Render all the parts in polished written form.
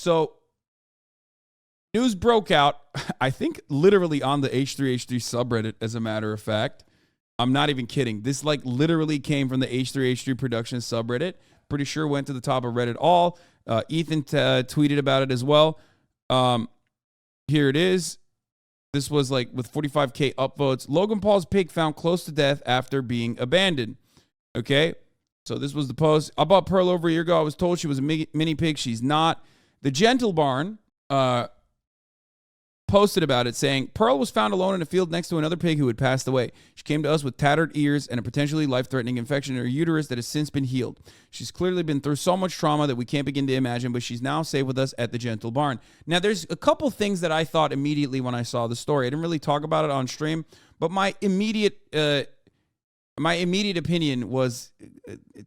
So news broke out, I think literally on the H3H3 subreddit, as a matter of fact. I'm not even kidding. This like literally came from the H3H3 Productions subreddit. Pretty sure went to the top of Reddit all. Ethan tweeted about it as well. Here it is. This was like with 45K upvotes. Logan Paul's pig found close to death after being abandoned. Okay, so this was the post. I bought Pearl over a year ago. I was told she was a mini pig. She's not. The Gentle Barn posted about it, saying, Pearl was found alone in a field next to another pig who had passed away. She came to us with tattered ears and a potentially life-threatening infection in her uterus that has since been healed. She's clearly been through so much trauma that we can't begin to imagine, but she's now safe with us at the Gentle Barn. Now, there's a couple things that I thought immediately when I saw the story. I didn't really talk about it on stream, but my immediate opinion was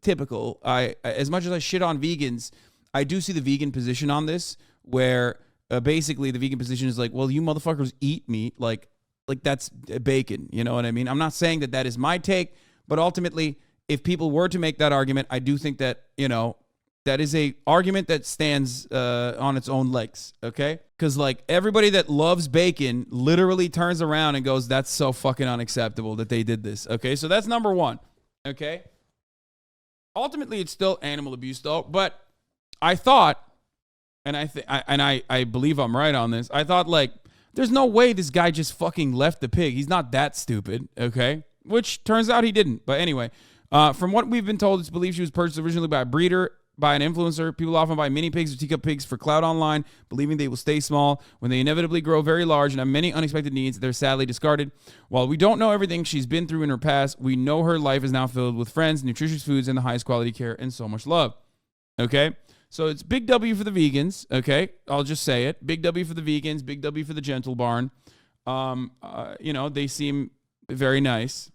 typical. As much as I shit on vegans, I do see the vegan position on this, where basically the vegan position is like, well, you motherfuckers eat meat, like that's bacon, you know what I mean? I'm not saying that that is my take, but ultimately, if people were to make that argument, I do think that, you know, that is a argument that stands on its own legs, okay? Because like everybody that loves bacon literally turns around and goes, that's so fucking unacceptable that they did this, okay? So that's number one, okay? Ultimately, it's still animal abuse though, but I thought, and I believe I'm right on this, I thought like, there's no way this guy just fucking left the pig. He's not that stupid, okay? Which turns out he didn't. But anyway, from what we've been told, it's believed she was purchased originally by a breeder, by an influencer. People often buy mini pigs or teacup pigs for clout online, believing they will stay small. When they inevitably grow very large and have many unexpected needs, they're sadly discarded. While we don't know everything she's been through in her past, we know her life is now filled with friends, nutritious foods, and the highest quality care, and so much love, okay? So it's big W for the vegans, okay? I'll just say it. Big W for the vegans, big W for the Gentle Barn. You know, they seem very nice.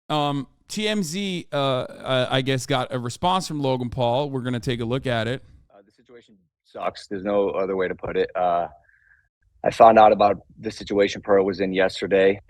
TMZ, I guess, got a response from Logan Paul. We're going to take a look at it. The situation sucks. There's no other way to put it. I found out about the situation Pearl was in yesterday.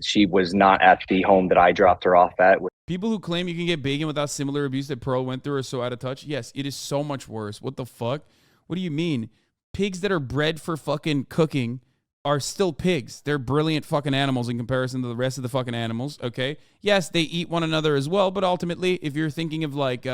She was not at the home that I dropped her off at. People who claim you can get bacon without similar abuse that Pearl went through are so out of touch. Yes, it is so much worse. What the fuck? What do you mean? Pigs that are bred for fucking cooking are still pigs. They're brilliant fucking animals in comparison to the rest of the fucking animals, okay? Yes, they eat one another as well, but ultimately, if you're thinking of like, you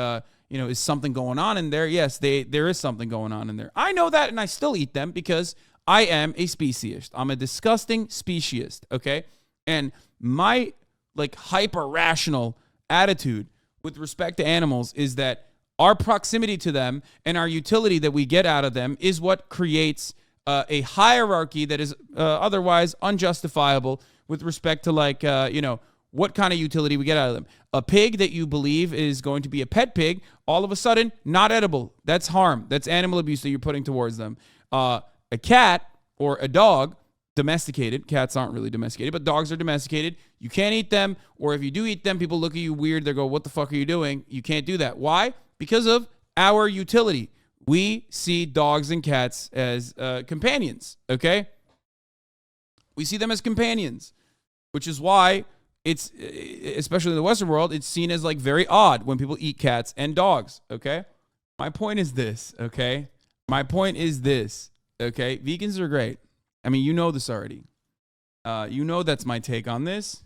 know, is something going on in there? Yes, there is something going on in there. I know that, and I still eat them because I am a speciesist. I'm a disgusting speciesist, okay? And my like hyper-rational attitude with respect to animals is that our proximity to them and our utility that we get out of them is what creates a hierarchy that is otherwise unjustifiable with respect to like, you know, what kind of utility we get out of them. A pig that you believe is going to be a pet pig, all of a sudden, not edible. That's harm. That's animal abuse that you're putting towards them. A cat or a dog, domesticated. Cats aren't really domesticated, but dogs are domesticated. You can't eat them, or if you do eat them, people look at you weird. They go, what the fuck are you doing? You can't do that. Why? Because of our utility. We see dogs and cats as companions, okay? We see them as companions, which is why it's, especially in the Western world, it's seen as like very odd when people eat cats and dogs, okay? My point is this, okay? My point is this, okay? Vegans are great. I mean, you know this already. You know that's my take on this.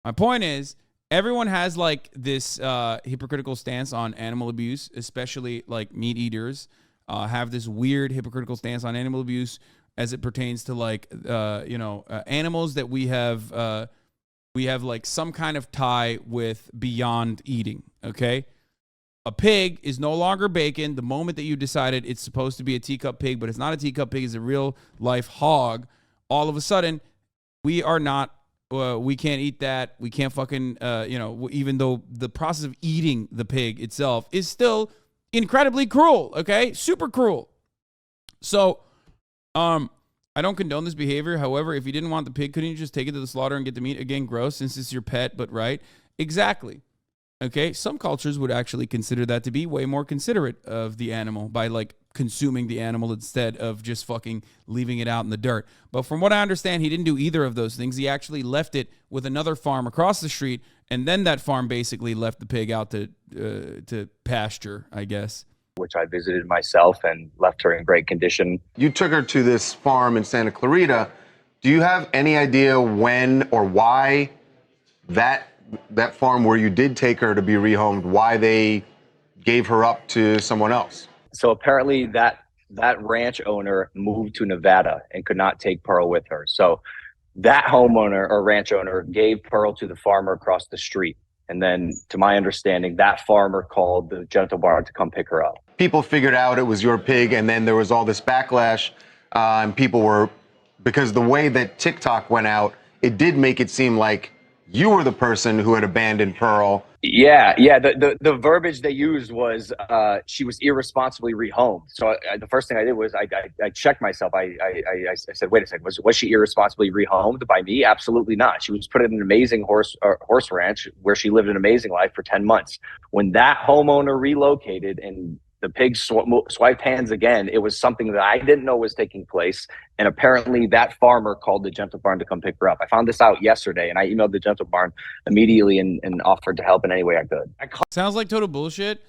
My point is, everyone has like this hypocritical stance on animal abuse, especially like meat eaters have this weird hypocritical stance on animal abuse as it pertains to like, you know, animals that we have like some kind of tie with beyond eating, okay? A pig is no longer bacon the moment that you decided it's supposed to be a teacup pig, but it's not a teacup pig, it's a real life hog. All of a sudden, we are not, we can't eat that. We can't fucking, you know, even though the process of eating the pig itself is still incredibly cruel, okay? Super cruel. So, I don't condone this behavior. However, if you didn't want the pig, couldn't you just take it to the slaughter and get the meat? Again, gross, since it's your pet, but right? Exactly. Okay, some cultures would actually consider that to be way more considerate of the animal by like consuming the animal instead of just fucking leaving it out in the dirt. But from what I understand, he didn't do either of those things. He actually left it with another farm across the street, and then that farm basically left the pig out to pasture, I guess. which I visited myself and left her in great condition. You took her to this farm in Santa Clarita. Do you have any idea when or why that farm where you did take her to be rehomed, why they gave her up to someone else? So apparently that ranch owner moved to Nevada and could not take Pearl with her. So that homeowner or ranch owner gave Pearl to the farmer across the street. And then, to my understanding, that farmer called the Gentle Barn to come pick her up. People figured out it was your pig, and then there was all this backlash, and people were, because the way that TikTok went out, it did make it seem like you were the person who had abandoned Pearl. Yeah. The verbiage they used was she was irresponsibly rehomed. So the first thing I did was I checked myself. I said, wait a second, was she irresponsibly rehomed by me? Absolutely not. She was put in an amazing horse ranch where she lived an amazing life for 10 months. When that homeowner relocated and the pig swiped hands again, it was something that I didn't know was taking place. And apparently that farmer called the Gentle Barn to come pick her up. I found this out yesterday, and I emailed the Gentle Barn immediately and offered to help in any way I could. Sounds like total bullshit.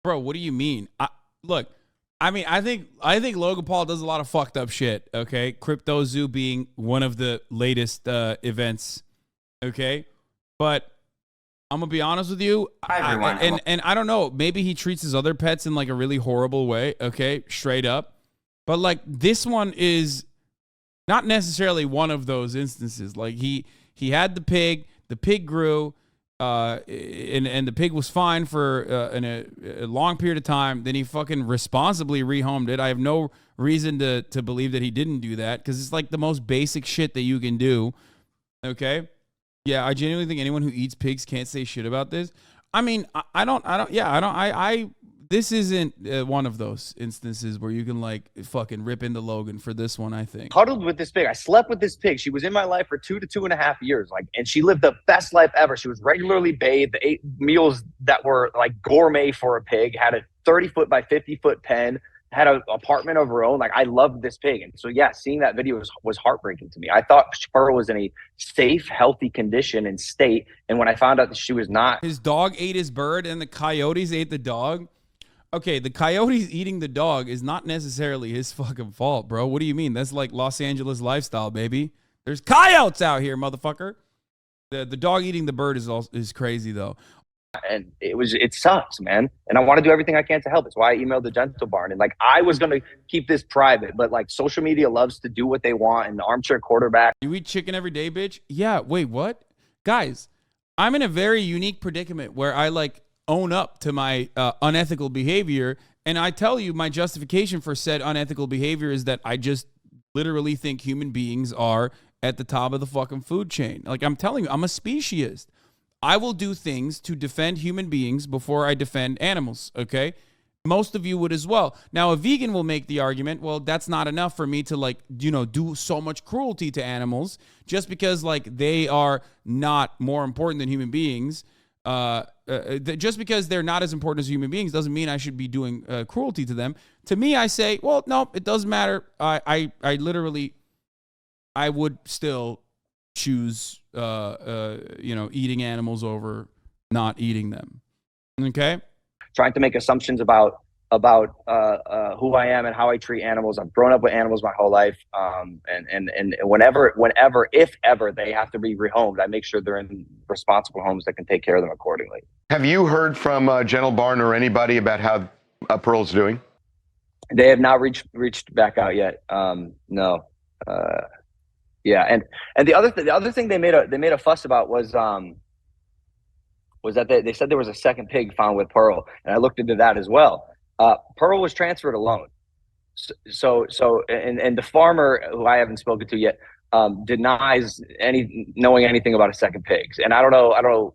Bro, what do you mean? Look, I mean, I think Logan Paul does a lot of fucked up shit, okay? Crypto Zoo being one of the latest events, okay? But I'm going to be honest with you, and I don't know, maybe he treats his other pets in like a really horrible way, okay, straight up. But like this one is not necessarily one of those instances. Like he had the pig grew, and the pig was fine for a long period of time. Then he fucking responsibly rehomed it. I have no reason to believe that he didn't do that because it's like the most basic shit that you can do, okay? Yeah, I genuinely think anyone who eats pigs can't say shit about this. I mean, this isn't one of those instances where you can like fucking rip into Logan for this one, I think. Huddled with this pig. I slept with this pig. She was in my life for 2 to 2.5 years. And she lived the best life ever. She was regularly bathed, ate meals that were like gourmet for a pig, had a 30-foot by 50-foot pen, had an apartment of her own. Like, I loved this pig. And so, yeah, seeing that video was heartbreaking to me. I thought Pearl was in a safe, healthy condition and state. And when I found out that she was not. His dog ate his bird and the coyotes ate the dog. Okay, the coyotes eating the dog is not necessarily his fucking fault, bro. What do you mean? That's like Los Angeles lifestyle, baby. There's coyotes out here, motherfucker. The dog eating the bird is crazy, though. And it sucks, man. And I want to do everything I can to help. It's why I emailed the Gentle Barn. And like, I was going to keep this private, but like social media loves to do what they want. And the armchair quarterback. You eat chicken every day, bitch? Yeah. Wait, what? Guys, I'm in a very unique predicament where I like own up to my unethical behavior. And I tell you, my justification for said unethical behavior is that I just literally think human beings are at the top of the fucking food chain. Like, I'm telling you, I'm a speciesist. I will do things to defend human beings before I defend animals, okay? Most of you would as well. Now, a vegan will make the argument, well, that's not enough for me to, like, you know, do so much cruelty to animals just because, like, they are not more important than human beings. Just because they're not as important as human beings doesn't mean I should be doing cruelty to them. To me, I say, well, no, it doesn't matter. I literally, I would still choose eating animals over not eating them. Okay? Trying to make assumptions about who I am and how I treat animals. I've grown up with animals my whole life. And whenever, if ever they have to be rehomed, I make sure they're in responsible homes that can take care of them accordingly. Have you heard from Gentle Barn or anybody about how Pearl's doing? They have not reached back out yet. No. Yeah, and the other thing they made a fuss about was that they said there was a second pig found with Pearl, and I looked into that as well. Pearl was transferred alone, so the farmer, who I haven't spoken to yet, denies knowing anything about a second pig, and I don't know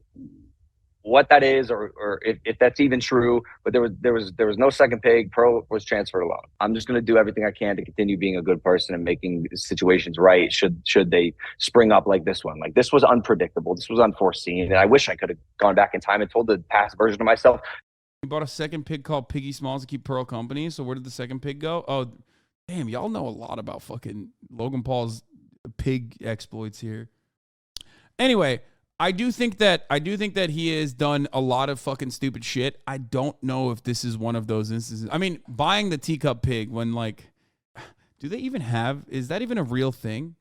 what that is or if that's even true, but there was no second pig. Pearl was transferred alone. I'm just going to do everything I can to continue being a good person and making situations right should they spring up like this one. Like, this was unpredictable. This was unforeseen. And I wish I could have gone back in time and told the past version of myself. You bought a second pig called Piggy Smalls to keep Pearl company. So where did the second pig go? Oh, damn. Y'all know a lot about fucking Logan Paul's pig exploits here. Anyway, I do think that he has done a lot of fucking stupid shit. I don't know if this is one of those instances. I mean, buying the teacup pig when like, do they even have? Is that even a real thing?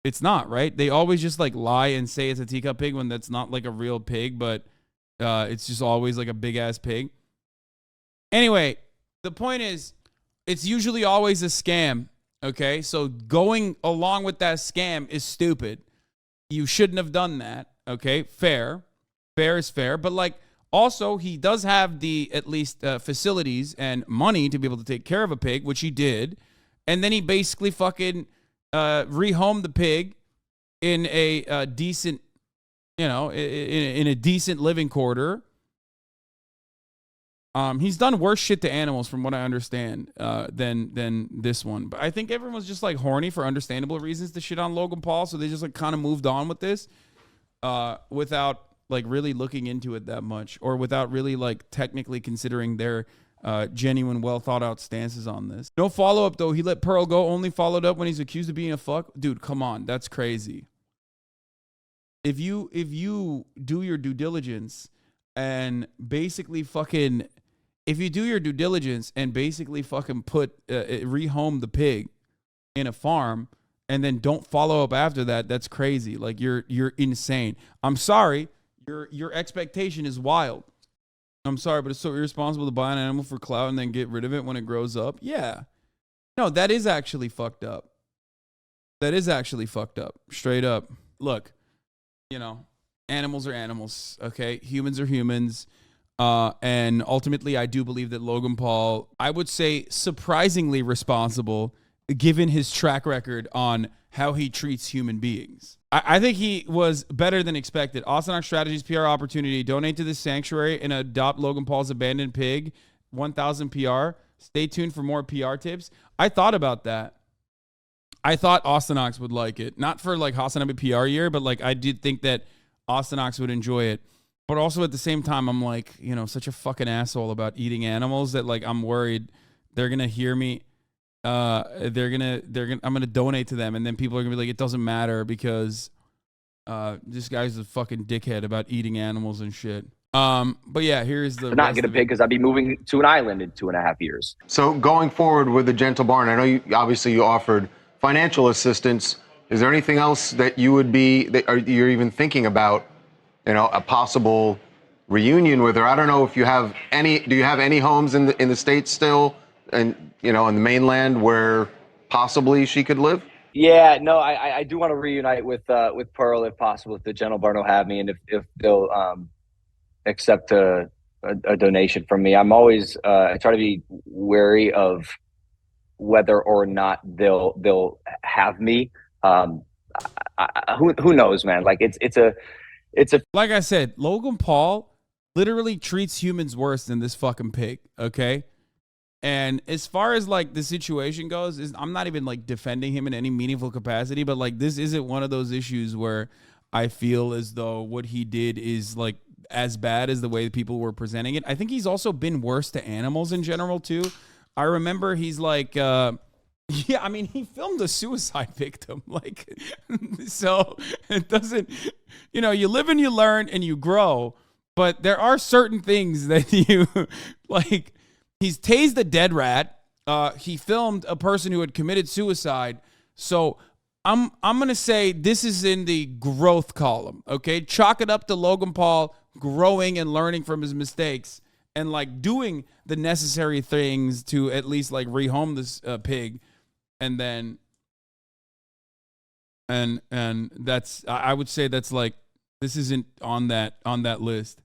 It's not, right? They always just like lie and say it's a teacup pig when that's not like a real pig, but it's just always like a big ass pig. Anyway, the point is, it's usually always a scam. Okay, so going along with that scam is stupid. You shouldn't have done that. Okay, fair is fair, but like also he does have the at least facilities and money to be able to take care of a pig, which he did, and then he basically fucking rehomed the pig in a decent, you know, in a decent living quarter. He's done worse shit to animals, from what I understand, than this one. But I think everyone was just like horny for understandable reasons to shit on Logan Paul, so they just like kind of moved on with this, without like really looking into it that much, or without really like technically considering their genuine, well thought out stances on this. No follow up though. He let Pearl go. Only followed up when he's accused of being a fuck. Dude, come on, that's crazy. If you do your due diligence and basically fucking. If you do your due diligence and basically fucking rehome the pig in a farm and then don't follow up after that, that's crazy. Like you're insane. I'm sorry. Your expectation is wild. I'm sorry, but it's so irresponsible to buy an animal for clout and then get rid of it when it grows up. Yeah. No, that is actually fucked up. That is actually fucked up. Straight up. Look, you know, animals are animals, okay? Humans are humans. And ultimately, I do believe that Logan Paul, I would say surprisingly responsible, given his track record on how he treats human beings. I think he was better than expected. Hasanabi Strategies PR opportunity. Donate to this sanctuary and adopt Logan Paul's abandoned pig. 1,000 PR. Stay tuned for more PR tips. I thought about that. I thought Hasanabi would like it. Not for like Hasanabi PR year, but like I did think that Hasanabi would enjoy it. But also at the same time, I'm like, you know, such a fucking asshole about eating animals that like I'm worried they're gonna hear me. I'm gonna donate to them, and then people are gonna be like, it doesn't matter because this guy's a fucking dickhead about eating animals and shit. But yeah, here's the. I'm not gonna pay because I'd be moving to an island in 2.5 years. So going forward with the Gentle Barn, I know you offered financial assistance. Is there anything else that you're even thinking about? You know, a possible reunion with her. I don't know if you have any. Do you have any homes in the States still, and you know, in the mainland where possibly she could live? Yeah, no, I do want to reunite with Pearl if possible, if the Gentle Barn will have me, and if they'll accept a donation from me. I'm always I try to be wary of whether or not they'll have me. Who knows, man? Like it's a. Like I said, Logan Paul literally treats humans worse than this fucking pig, okay? And as far as like the situation goes, I'm not even like defending him in any meaningful capacity, but like this isn't one of those issues where I feel as though what he did is like as bad as the way people were presenting it. I think he's also been worse to animals in general too. I remember he's like yeah, I mean, he filmed a suicide victim. Like, so it doesn't, you know, you live and you learn and you grow, but there are certain things that you, like, he's tased a dead rat. He filmed a person who had committed suicide. So I'm going to say this is in the growth column, okay? Chalk it up to Logan Paul growing and learning from his mistakes and, like, doing the necessary things to at least, like, rehome this pig. And then, and that's, I would say that's like, this isn't on that list.